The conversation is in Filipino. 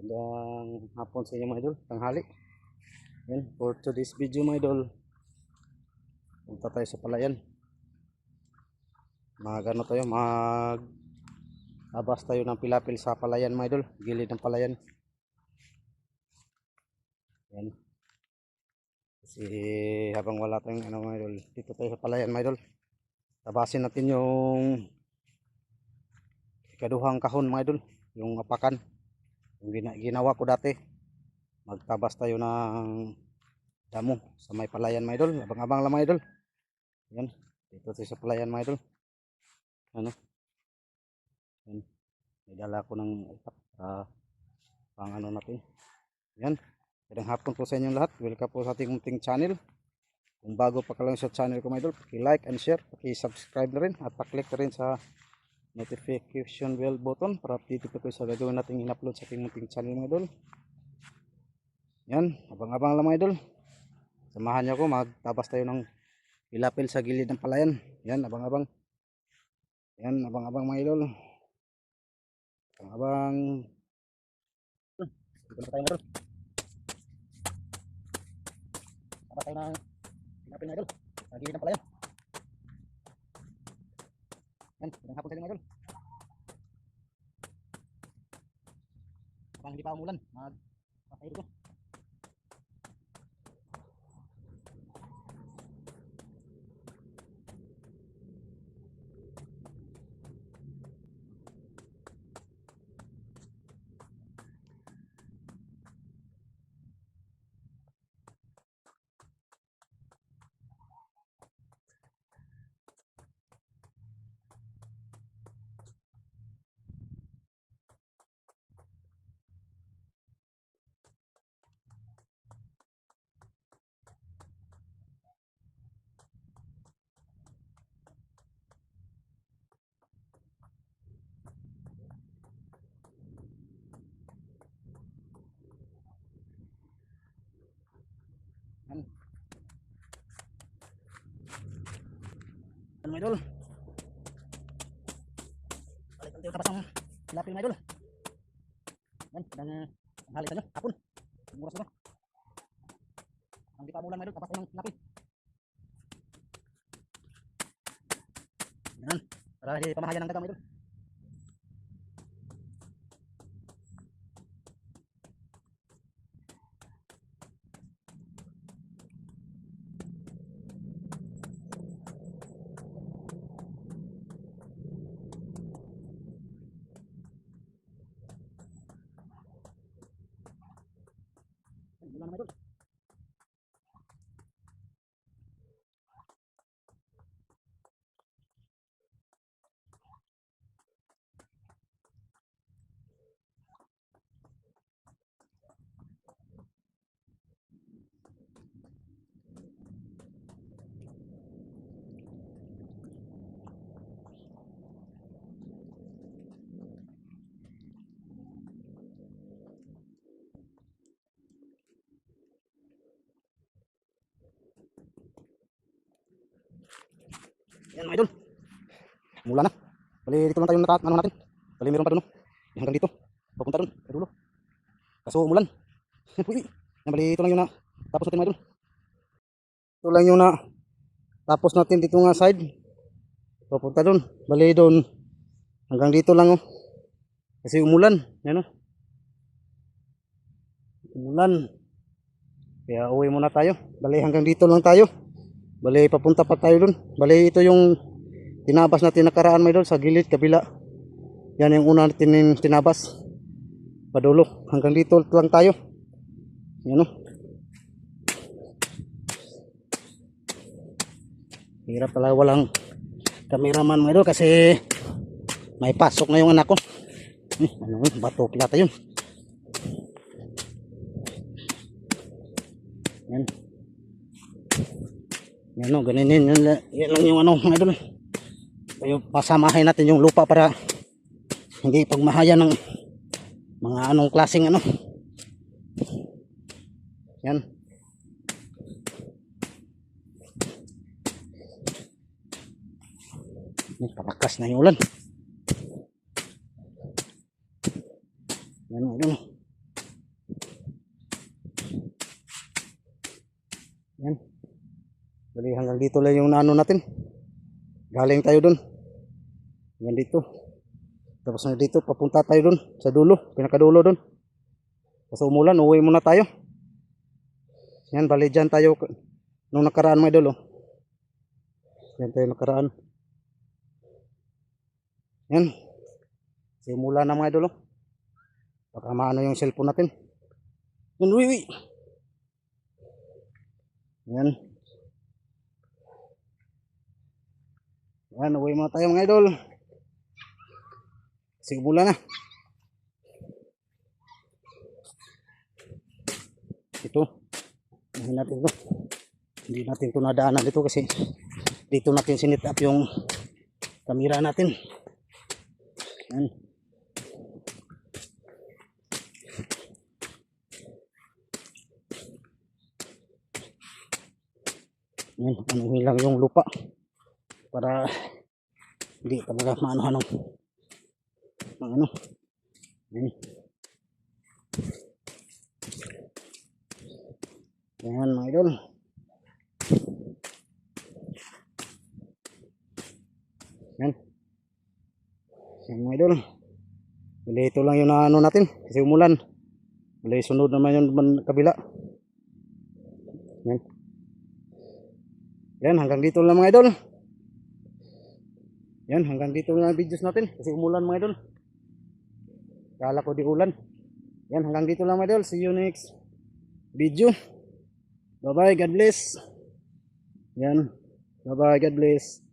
Magandang hapon sa inyo mga idol, tanghali. Yan, for today's video mga idol, punta tayo sa palayan. Ano tayo, abas tayo ng pilapil sa palayan mga idol, gilid ng palayan. Yan. Kasi habang wala tayong mga idol, dito tayo sa palayan mga idol. Tabasin natin yung ikaduhang kahon mga idol, yung apakan. Yung ginawa ko dati, magtabas tayo ng damo sa may palayan mga idol. Abang-abang lang mga idol. Yan, dito tayo sa palayan mga idol. Ano? Yan. May dala ko ng itak pang ano natin. Yan. Magandang hapon po sa inyong lahat. Welcome po sa ating munting channel. Kung bago pa ka lang sa channel ko mga idol, paki-like and share, paki-subscribe na rin at pa-click na rin sa notification bell button para update po sa gagawin nating in-upload sa ating munting channel mga idol. Yan, abang-abang lang mga idol. Samahan niyo ako, magtabas tayo ng pilapil sa gilid ng palayan. Yan, abang-abang. Yan, abang-abang mga idol. Abang. Dito na tayo mga idol. Tapos tayo ng pilapil mga idol sa gilid ng palayan. Yan, magandang hapon sa inyo mga idol. Habang hindi pa umulan, magpapay dito. Yan. Yan mga idol. Balik tayo tapos ng pilapil mga idol. Yan, ang halit nyo, hapon. Muras na. Ang di pa umulan mga idol, tapos tayo ng pilapil. Yan, para hindi pamahayan ng daga mga idol. Yan, mga idol. Yan mga idol. Mula na. Bali dito lang tayo ano natin. Bali meron pa doon. Hanggang dito. Papunta doon. Sa dulo. Kaso umulan. Yan, bali ito lang yung na tapos natin mga idol. Ito lang yung na tapos natin dito nga side. Papunta doon. Bali doon. Hanggang dito lang oh. Kasi umulan. Yan oh. Umulan. Kaya uwi muna tayo. Bali hanggang dito lang tayo. Bali papunta pa tayo doon. Bali ito yung tinabas natin nakaraan may doon sa gilid kabila. Yan yung una natin tinabas. Padulo. Hanggang dito lang tayo. Yan o. Hirap talaga walang cameraman may doon kasi may pasok na yung anak ko. Ano yun? Bato plata yun. Yan. Yan o, ganinin. Yan lang yung ano mga idol. Yung pasamahin natin yung lupa para hindi pagmahaya ng mga anong klaseng ano. Yan. Palakas na yung ulan. Yan o, Yan. Bali hanggang dito lang yung naano natin. Galing tayo dun. Hanggang dito. Tapos na dito, papunta tayo dun. Sa dulo, pinakadulo dun. Kasi umulan, uwi muna tayo. Yan, bali dyan tayo. Nung nakaraan mga idol, oh. Yan tayo nakaraan. Yan. Simula na mga idol, oh. Baka maano yung cellphone natin. Yan, uwi. Yan. Yan, uwi muna tayo mga idol. Kasi umulan na. Ito. Hindi natin ito. Hindi natin ito nadaanan dito kasi dito natin sinit up yung camera natin. Yan. Yan, anuhin lang yung lupa para hindi talaga maano-ano ng ano. Yan. Yan mga idol. Yan. Yan mga idol. Bali ito lang yung ano natin kasi umulan. Bali sunod naman yung kabila. Yan. Yan, hanggang dito lang mga idol. Yan, hanggang dito lang ang videos natin kasi umulan mga idol. Kala ko di ulan. Yan, hanggang dito lang mga idol. See you next video. Bye bye, God bless. Yan, bye bye, God bless.